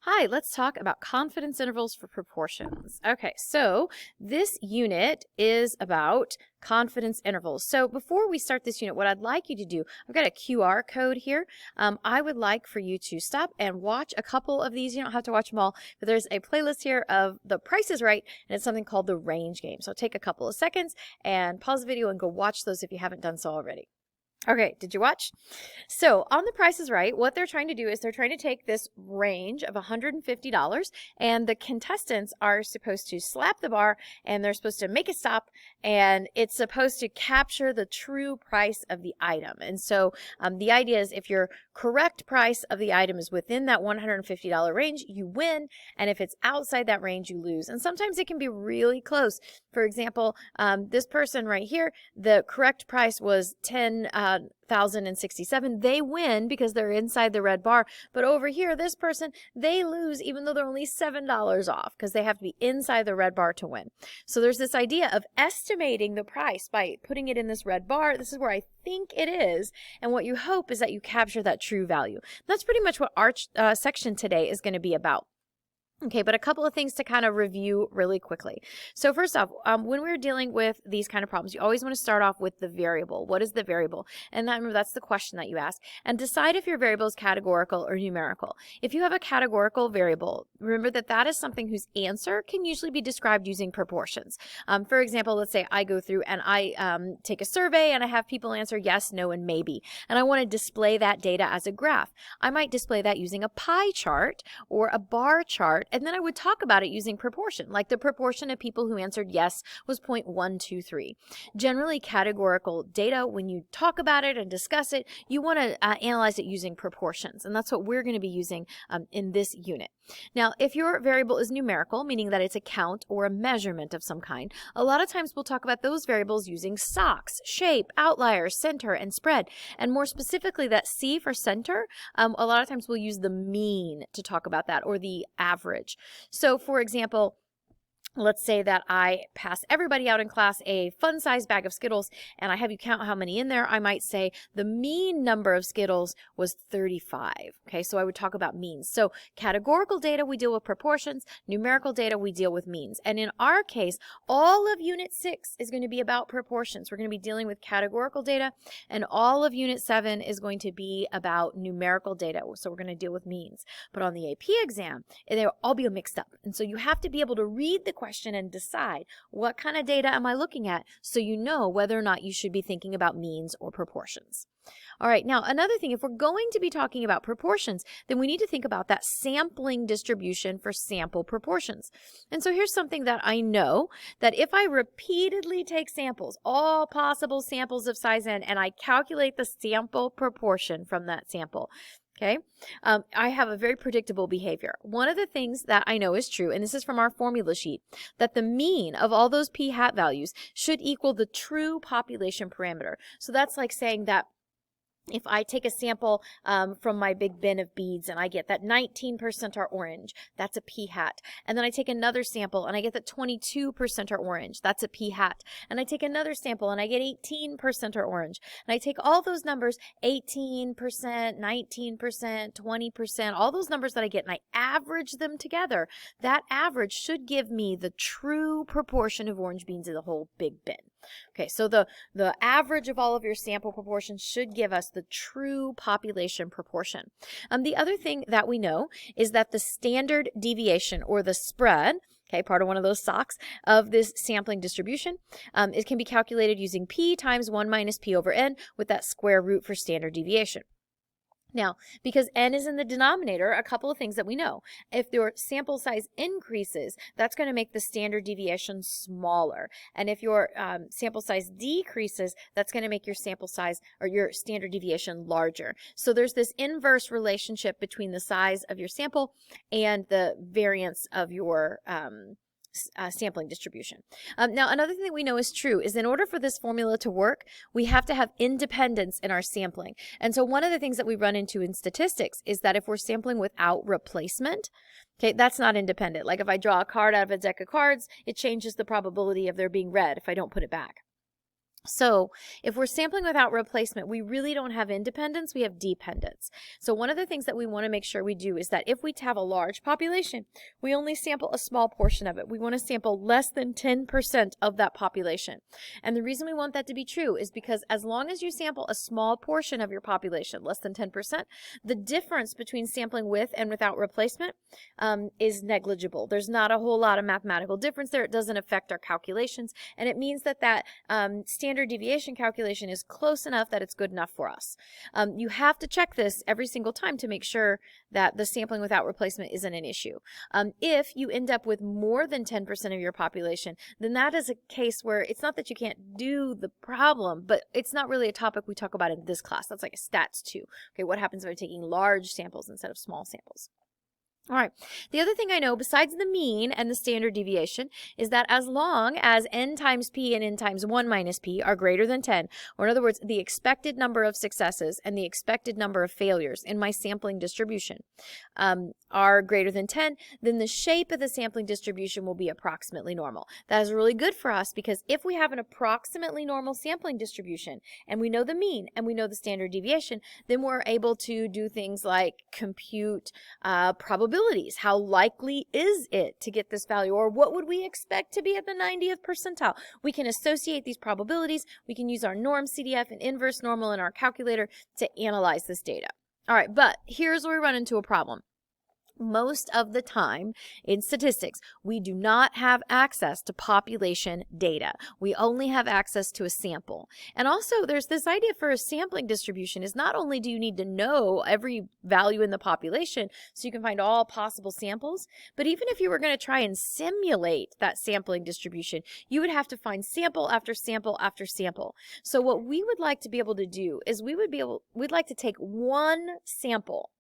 Hi, let's talk about confidence intervals for proportions. Okay, so this unit is about confidence intervals. So before we start this unit, what I'd like you to do, I've got a QR code here. I would like for you to stop and watch a couple of these. You don't have to watch them all, but there's a playlist here of The Price is Right, and it's something called the range game. So take a couple of seconds and pause the video and go watch those if you haven't done so already. Okay, did you watch? So on The Price is Right, what they're trying to do is they're trying to take this range of $150 and the contestants are supposed to slap the bar and they're supposed to make a stop and it's supposed to capture the true price of the item. And so the idea is if your correct price of the item is within that $150 range, you win. And if it's outside that range, you lose. And sometimes it can be really close. For example, this person right here, the correct price was 10,067. They win because they're inside the red bar. But over here, this person, they lose even though they're only $7 off because they have to be inside the red bar to win. So there's this idea of estimating the price by putting it in this red bar. This is where I think it is. And what you hope is that you capture that true value. That's pretty much what our section today is going to be about. Okay, but a couple of things to kind of review really quickly. So first off, when we're dealing with these kind of problems, you always want to start off with the variable. What is the variable? And remember, that's the question that you ask. And decide if your variable is categorical or numerical. If you have a categorical variable, remember that that is something whose answer can usually be described using proportions. For example, let's say I go through and I take a survey and I have people answer yes, no, and maybe. And I want to display that data as a graph. I might display that using a pie chart or a bar chart. And then I would talk about it using proportion, like the proportion of people who answered yes was 0.123. Generally, categorical data, when you talk about it and discuss it, you want to analyze it using proportions, and that's what we're going to be using in this unit. Now, if your variable is numerical, meaning that it's a count or a measurement of some kind, a lot of times we'll talk about those variables using SOCs, shape, outliers, center, and spread. And more specifically, that C for center, a lot of times we'll use the mean to talk about that, or the average. So for example, let's say that I pass everybody out in class a fun-sized bag of Skittles and I have you count how many in there. I might say the mean number of Skittles was 35. Okay, so I would talk about means. So categorical data, we deal with proportions. Numerical data, we deal with means. And in our case, all of Unit 6 is going to be about proportions. We're going to be dealing with categorical data, and all of Unit 7 is going to be about numerical data. So we're going to deal with means. But on the AP exam, they'll all be mixed up. And so you have to be able to read the question and decide what kind of data am I looking at so you know whether or not you should be thinking about means or proportions. All right, now another thing, if we're going to be talking about proportions, then we need to think about that sampling distribution for sample proportions. And so here's something that I know, that if I repeatedly take samples, all possible samples of size n, and I calculate the sample proportion from that sample, okay, I have a very predictable behavior. One of the things that I know is true, and this is from our formula sheet, that the mean of all those p hat values should equal the true population parameter. So that's like saying that if I take a sample from my big bin of beads and I get that 19% are orange, that's a p hat. And then I take another sample and I get that 22% are orange, that's a p hat. And I take another sample and I get 18% are orange. And I take all those numbers, 18%, 19%, 20%, all those numbers that I get, and I average them together. That average should give me the true proportion of orange beans in the whole big bin. Okay, so the average of all of your sample proportions should give us the true population proportion. The other thing that we know is that the standard deviation, or the spread, okay, part of one of those SOCs of this sampling distribution, it can be calculated using p times 1 minus p over n with that square root for standard deviation. Now, because n is in the denominator, a couple of things that we know. If your sample size increases, that's going to make the standard deviation smaller. And if your sample size decreases, that's going to make your sample size, or your standard deviation, larger. So there's this inverse relationship between the size of your sample and the variance of your sampling distribution. Now, another thing that we know is true is in order for this formula to work, we have to have independence in our sampling. And so one of the things that we run into in statistics is that if we're sampling without replacement, okay, that's not independent. Like if I draw a card out of a deck of cards, it changes the probability of there being red if I don't put it back. So if we're sampling without replacement, we really don't have independence, we have dependence. So one of the things that we want to make sure we do is that if we have a large population, we only sample a small portion of it. We want to sample less than 10% of that population. And the reason we want that to be true is because as long as you sample a small portion of your population, less than 10%, the difference between sampling with and without replacement is negligible. There's not a whole lot of mathematical difference there. It doesn't affect our calculations, and it means that standard deviation calculation is close enough that it's good enough for us. You have to check this every single time to make sure that the sampling without replacement isn't an issue. If you end up with more than 10% of your population, then that is a case where it's not that you can't do the problem, but it's not really a topic we talk about in this class. That's like a stats 2. Okay, what happens if I'm taking large samples instead of small samples? All right, the other thing I know besides the mean and the standard deviation is that as long as n times p and n times 1 minus p are greater than 10, or in other words, the expected number of successes and the expected number of failures in my sampling distribution are greater than 10, then the shape of the sampling distribution will be approximately normal. That is really good for us because if we have an approximately normal sampling distribution and we know the mean and we know the standard deviation, then we're able to do things like compute probability. How likely is it to get this value, or what would we expect to be at the 90th percentile? We can associate these probabilities. We can use our norm CDF and inverse normal in our calculator to analyze this data. All right, but here's where we run into a problem. Most of the time in statistics, we do not have access to population data. We only have access to a sample. And also there's this idea for a sampling distribution is not only do you need to know every value in the population so you can find all possible samples, but even if you were going to try and simulate that sampling distribution, you would have to find sample after sample after sample. So what we would like to be able to do is we'd like to take one sample,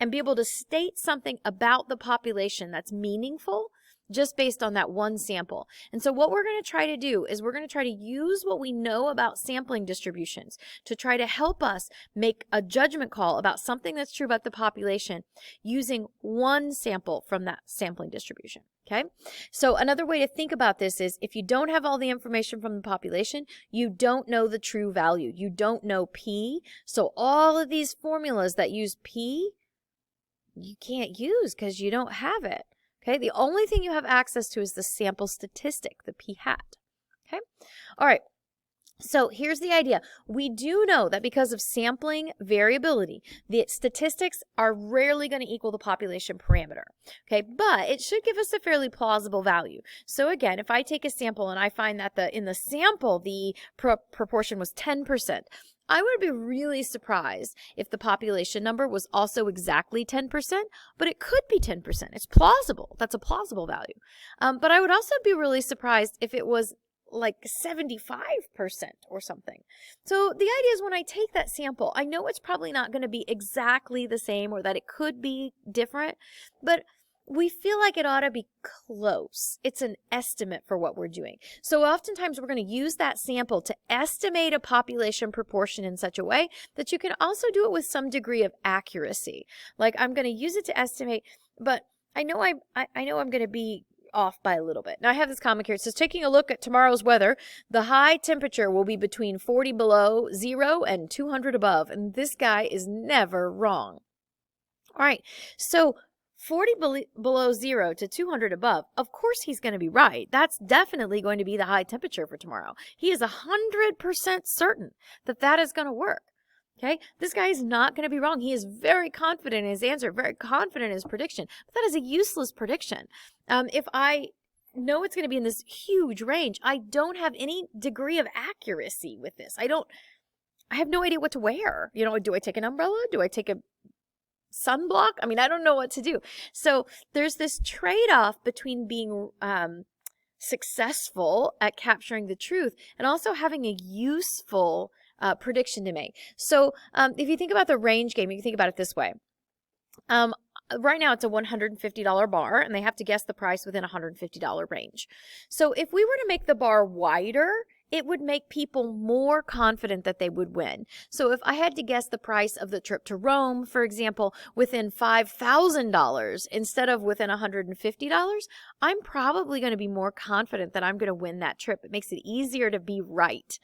and be able to state something about the population that's meaningful just based on that one sample. And so what we're going to try to do is we're going to try to use what we know about sampling distributions to try to help us make a judgment call about something that's true about the population using one sample from that sampling distribution. Okay, so another way to think about this is if you don't have all the information from the population, you don't know the true value. You don't know P. So all of these formulas that use P, you can't use because you don't have it. Okay, the only thing you have access to is the sample statistic, the p hat. Okay, all right. So here's the idea. We do know that because of sampling variability, the statistics are rarely going to equal the population parameter. Okay, but it should give us a fairly plausible value. So again, if I take a sample and I find that in the sample the proportion was 10%, I would be really surprised if the population number was also exactly 10%, but it could be 10%. It's plausible. That's a plausible value. But I would also be really surprised if it was like 75% or something. So the idea is when I take that sample, I know it's probably not going to be exactly the same or that it could be different, but we feel like it ought to be close. It's an estimate for what we're doing. So oftentimes we're going to use that sample to estimate a population proportion in such a way that you can also do it with some degree of accuracy. Like I'm going to use it to estimate, but I know I'm going to be off by a little bit. Now I have this comment here. It says, taking a look at tomorrow's weather, the high temperature will be between 40 below zero and 200 above. And this guy is never wrong. All right. So 40 below zero to 200 above, of course he's going to be right. That's definitely going to be the high temperature for tomorrow. He is 100% certain that that is going to work. Okay, this guy is not going to be wrong. He is very confident in his answer, very confident in his prediction. But that is a useless prediction. If I know it's going to be in this huge range, I don't have any degree of accuracy with this. I have no idea what to wear. You know, do I take an umbrella? Do I take a sunblock? I mean, I don't know what to do. So there's this trade-off between being successful at capturing the truth and also having a useful prediction to make. So if you think about the range game, you can think about it this way. Right now it's a $150 bar and they have to guess the price within a $150 range. So if we were to make the bar wider it would make people more confident that they would win. So if I had to guess the price of the trip to Rome, for example, within $5,000 instead of within $150, I'm probably going to be more confident that I'm going to win that trip. It makes it easier to be right.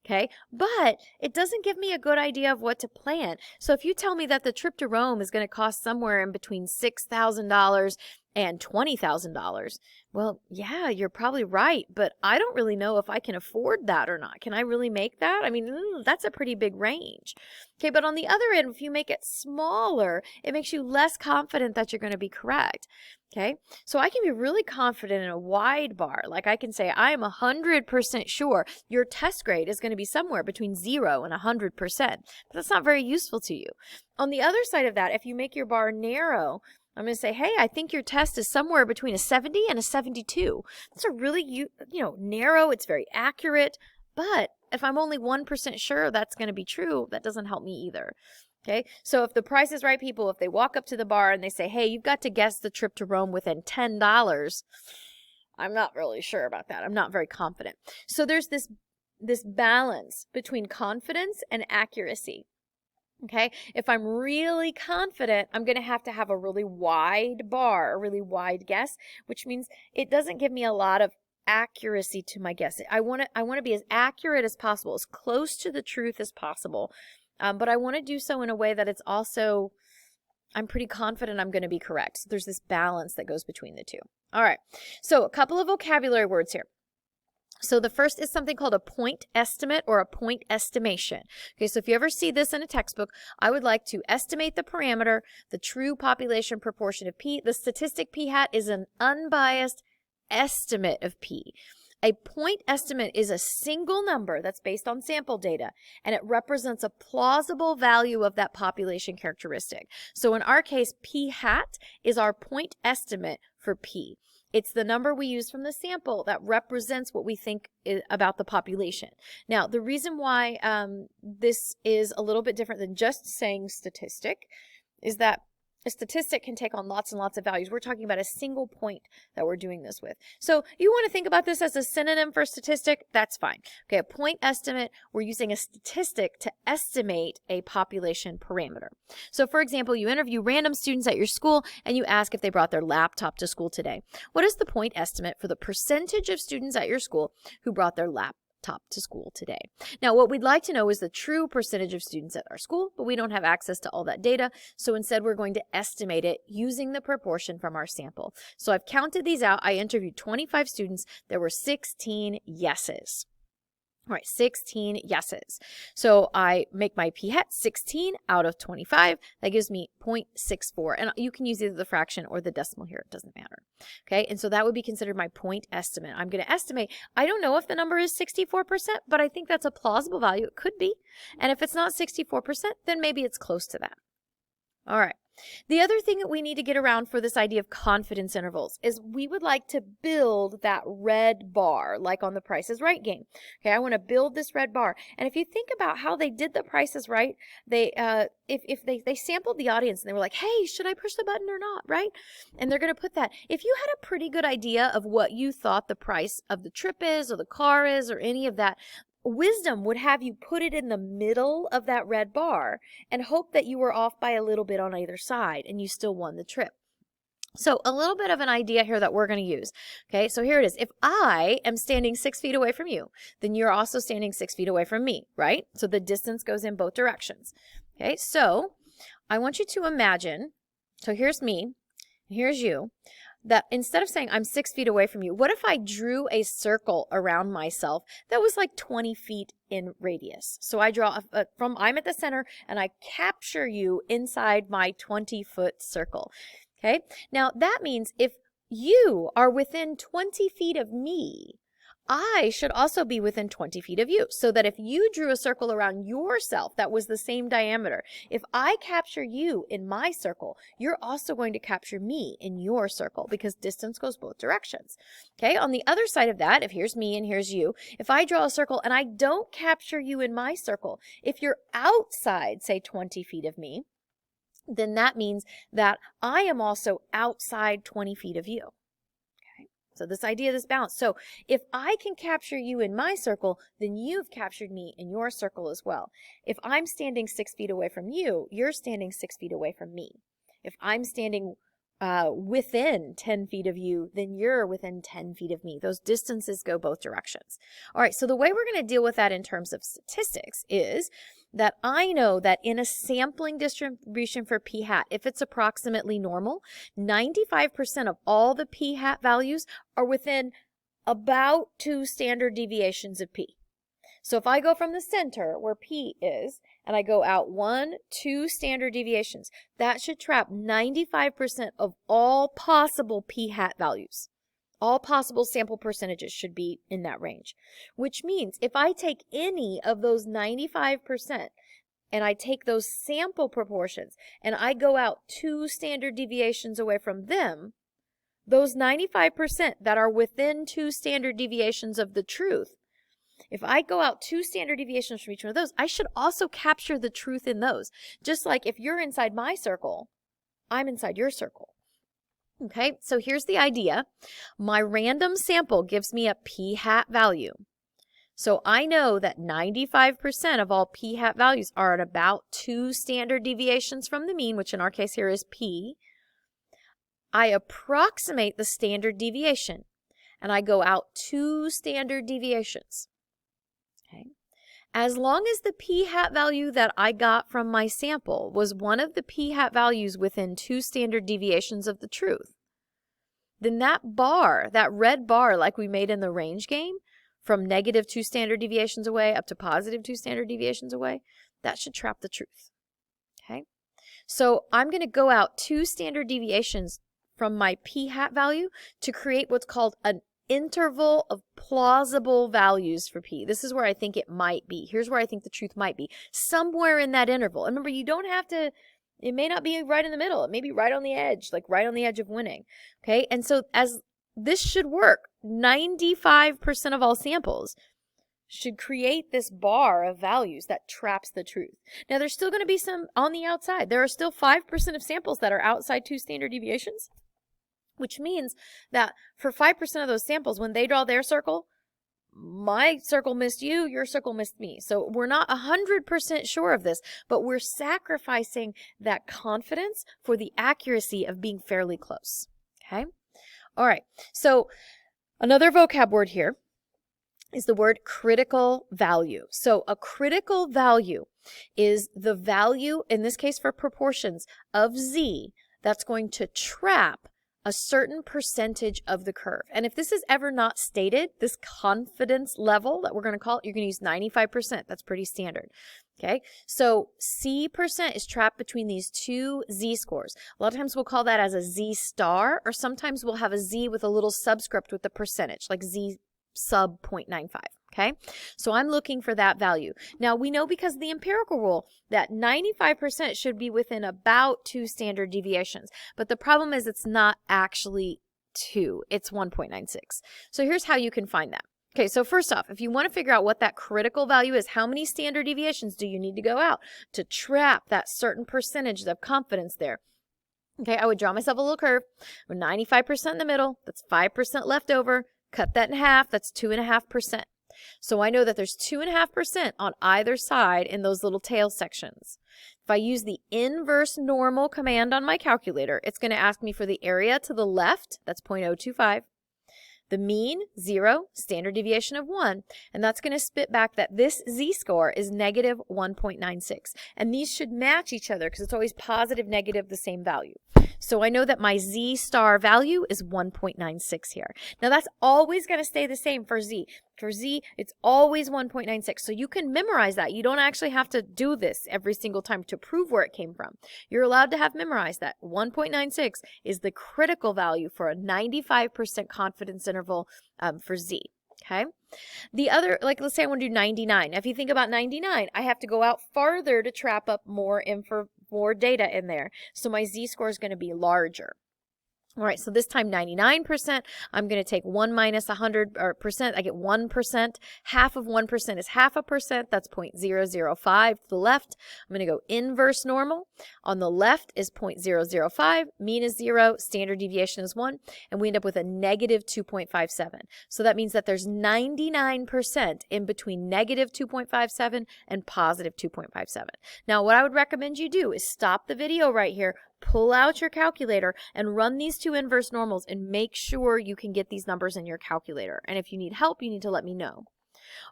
Okay, but it doesn't give me a good idea of what to plan. So if you tell me that the trip to Rome is going to cost somewhere in between $6,000 and $20,000, well, yeah, you're probably right, but I don't really know if I can afford that or not. Can I really make that? I mean, that's a pretty big range. Okay, but on the other end, if you make it smaller, it makes you less confident that you're going to be correct. Okay, so I can be really confident in a wide bar. Like I can say, I am 100% sure your test grade is going to be somewhere between 0 and 100%. But that's not very useful to you. On the other side of that, if you make your bar narrow, I'm going to say, hey, I think your test is somewhere between a 70 and a 72. That's a really, narrow. It's very accurate. But if I'm only 1% sure that's going to be true, that doesn't help me either. Okay, so if the price is right, people, if they walk up to the bar and they say, hey, you've got to guess the trip to Rome within $10, I'm not really sure about that. I'm not very confident. So there's this balance between confidence and accuracy. Okay, if I'm really confident, I'm going to have a really wide bar, a really wide guess, which means it doesn't give me a lot of accuracy to my guess. I want to be as accurate as possible, as close to the truth as possible. But I want to do so in a way that it's also, I'm pretty confident I'm going to be correct. So there's this balance that goes between the two. All right. So a couple of vocabulary words here. So the first is something called a point estimate or a point estimation. Okay, so if you ever see this in a textbook, I would like to estimate the parameter, the true population proportion of P. The statistic P hat is an unbiased estimate of P. A point estimate is a single number that's based on sample data, and it represents a plausible value of that population characteristic. So in our case, P hat is our point estimate for P. It's the number we use from the sample that represents what we think about the population. Now, the reason why this is a little bit different than just saying statistic is that a statistic can take on lots and lots of values. We're talking about a single point that we're doing this with. So you want to think about this as a synonym for statistic, that's fine. Okay, a point estimate, we're using a statistic to estimate a population parameter. So for example, you interview random students at your school and you ask if they brought their laptop to school today. What is the point estimate for the percentage of students at your school who brought their laptop to school today? Now, what we'd like to know is the true percentage of students at our school, but we don't have access to all that data. So instead, we're going to estimate it using the proportion from our sample. So I've counted these out. I interviewed 25 students. There were 16 yeses. All right, 16 yeses. So I make my p hat 16 out of 25. That gives me 0.64. And you can use either the fraction or the decimal here. It doesn't matter. Okay, and so that would be considered my point estimate. I'm going to estimate. I don't know if the number is 64%, but I think that's a plausible value. It could be. And if it's not 64%, then maybe it's close to that. All right. The other thing that we need to get around for this idea of confidence intervals is we would like to build that red bar, like on the Price is Right game. Okay, I want to build this red bar. And if you think about how they did the Price is Right, they sampled the audience and they were like, hey, should I push the button or not, right? And they're going to put that. If you had a pretty good idea of what you thought the price of the trip is or the car is or any of that, wisdom would have you put it in the middle of that red bar and hope that you were off by a little bit on either side and you still won the trip. So a little bit of an idea here that we're going to use. Okay, so here it is. If I am standing 6 feet away from you, then you're also standing 6 feet away from me, right? So the distance goes in both directions. Okay, so I want you to imagine, so here's me, here's you, that instead of saying I'm 6 feet away from you, what if I drew a circle around myself that was like 20 feet in radius? So I draw I'm at the center and I capture you inside my 20-foot circle. Okay, now that means if you are within 20 feet of me, I should also be within 20 feet of you, so that if you drew a circle around yourself that was the same diameter, if I capture you in my circle, you're also going to capture me in your circle because distance goes both directions. Okay, on the other side of that, if here's me and here's you, if I draw a circle and I don't capture you in my circle, if you're outside, say 20 feet of me, then that means that I am also outside 20 feet of you. So this idea, this balance. So if I can capture you in my circle, then you've captured me in your circle as well. If I'm standing 6 feet away from you, you're standing 6 feet away from me. If I'm standing within 10 feet of you, then you're within 10 feet of me. Those distances go both directions. All right, so the way we're going to deal with that in terms of statistics is that I know that in a sampling distribution for p hat, if it's approximately normal, 95% of all the p hat values are within about 2 standard deviations of p. So if I go from the center where p is, and I go out 1, 2 standard deviations, that should trap 95% of all possible p hat values. All possible sample percentages should be in that range, which means if I take any of those 95% and I take those sample proportions and I go out 2 standard deviations away from them, those 95% that are within 2 standard deviations of the truth, if I go out 2 standard deviations from each one of those, I should also capture the truth in those. Just like if you're inside my circle, I'm inside your circle. Okay, so here's the idea. My random sample gives me a p hat value. So I know that 95% of all p hat values are at about 2 standard deviations from the mean, which in our case here is p. I approximate the standard deviation, and I go out 2 standard deviations. Okay. As long as the p hat value that I got from my sample was one of the p hat values within 2 standard deviations of the truth, then that bar, that red bar like we made in the range game, from negative 2 standard deviations away up to positive 2 standard deviations away, that should trap the truth. Okay. So I'm going to go out 2 standard deviations from my p hat value to create what's called an interval of plausible values for p. This is where I think it might be. Here's where I think the truth might be. Somewhere in that interval. And remember, you don't have to, it may not be right in the middle. It may be right on the edge, like right on the edge of winning. Okay, and so as this should work, 95% of all samples should create this bar of values that traps the truth. Now, there's still going to be some on the outside. There are still 5% of samples that are outside 2 standard deviations, which means that for 5% of those samples, when they draw their circle, my circle missed you, your circle missed me. So we're not 100% sure of this, but we're sacrificing that confidence for the accuracy of being fairly close. Okay? All right. So another vocab word here is the word critical value. So a critical value is the value, in this case for proportions, of z that's going to trap a certain percentage of the curve. And if this is ever not stated, this confidence level that we're going to call it, you're going to use 95%. That's pretty standard. Okay, so C% is trapped between these 2 Z scores. A lot of times we'll call that as a Z star, or sometimes we'll have a Z with a little subscript with the percentage, like Z sub 0.95. Okay, so I'm looking for that value. Now we know because of the empirical rule that 95% should be within about 2 standard deviations, but the problem is it's not actually 2, it's 1.96. So here's how you can find that. Okay, so first off, if you want to figure out what that critical value is, how many standard deviations do you need to go out to trap that certain percentage of confidence there? Okay, I would draw myself a little curve with 95% in the middle, that's 5% left over, cut that in half, that's 2.5%. So I know that there's 2.5% on either side in those little tail sections. If I use the inverse normal command on my calculator, it's going to ask me for the area to the left, that's 0.025, the mean, 0, standard deviation of 1, and that's going to spit back that this z-score is negative 1.96. And these should match each other because it's always positive, negative, the same value. So I know that my z-star value is 1.96 here. Now that's always going to stay the same for z. For z, it's always 1.96. So you can memorize that. You don't actually have to do this every single time to prove where it came from. You're allowed to have memorized that 1.96 is the critical value for a 95% confidence interval for z. Okay. The other, like let's say I want to do 99. If you think about 99, I have to go out farther to trap up more data in there. So my z-score is going to be larger. All right, so this time 99%, I'm going to take 1 minus 100 or percent. I get 1%. Half of 1% is half a percent. That's 0.005 to the left. I'm going to go inverse normal. On the left is 0.005. Mean is 0. Standard deviation is 1. And we end up with a negative 2.57. So that means that there's 99% in between negative 2.57 and positive 2.57. Now, what I would recommend you do is stop the video right here, pull out your calculator, and run these two inverse normals and make sure you can get these numbers in your calculator. And if you need help, you need to let me know.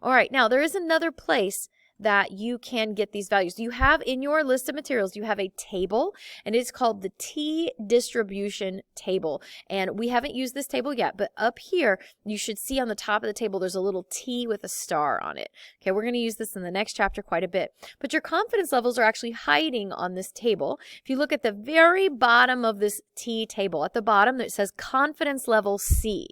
All right, now there is another place that you can get these values. You have in your list of materials, you have a table, and it's called the T distribution table. And we haven't used this table yet, but up here, you should see on the top of the table, there's a little T with a star on it. Okay, we're going to use this in the next chapter quite a bit. But your confidence levels are actually hiding on this table. If you look at the very bottom of this T table, at the bottom, it says confidence level C.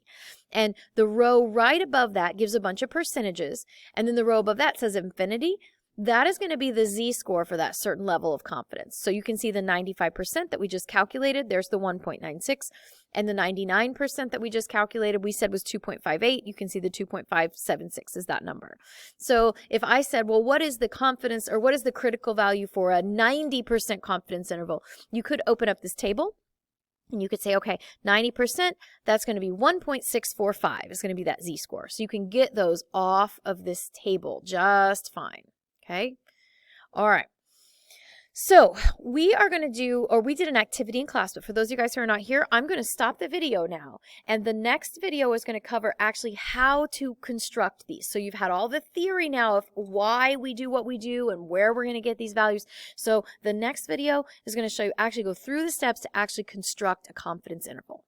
And the row right above that gives a bunch of percentages. And then the row above that says infinity. That is going to be the Z-score for that certain level of confidence. So you can see the 95% that we just calculated. There's the 1.96. And the 99% that we just calculated, we said was 2.58. You can see the 2.576 is that number. So if I said, well, what is the confidence or what is the critical value for a 90% confidence interval? You could open up this table. And you could say, okay, 90%, that's going to be 1.645. It's going to be that Z-score. So you can get those off of this table just fine. Okay? All right. So we are going to do, or we did an activity in class, but for those of you guys who are not here, I'm going to stop the video now. And the next video is going to cover actually how to construct these. So you've had all the theory now of why we do what we do and where we're going to get these values. So the next video is going to show you actually go through the steps to actually construct a confidence interval.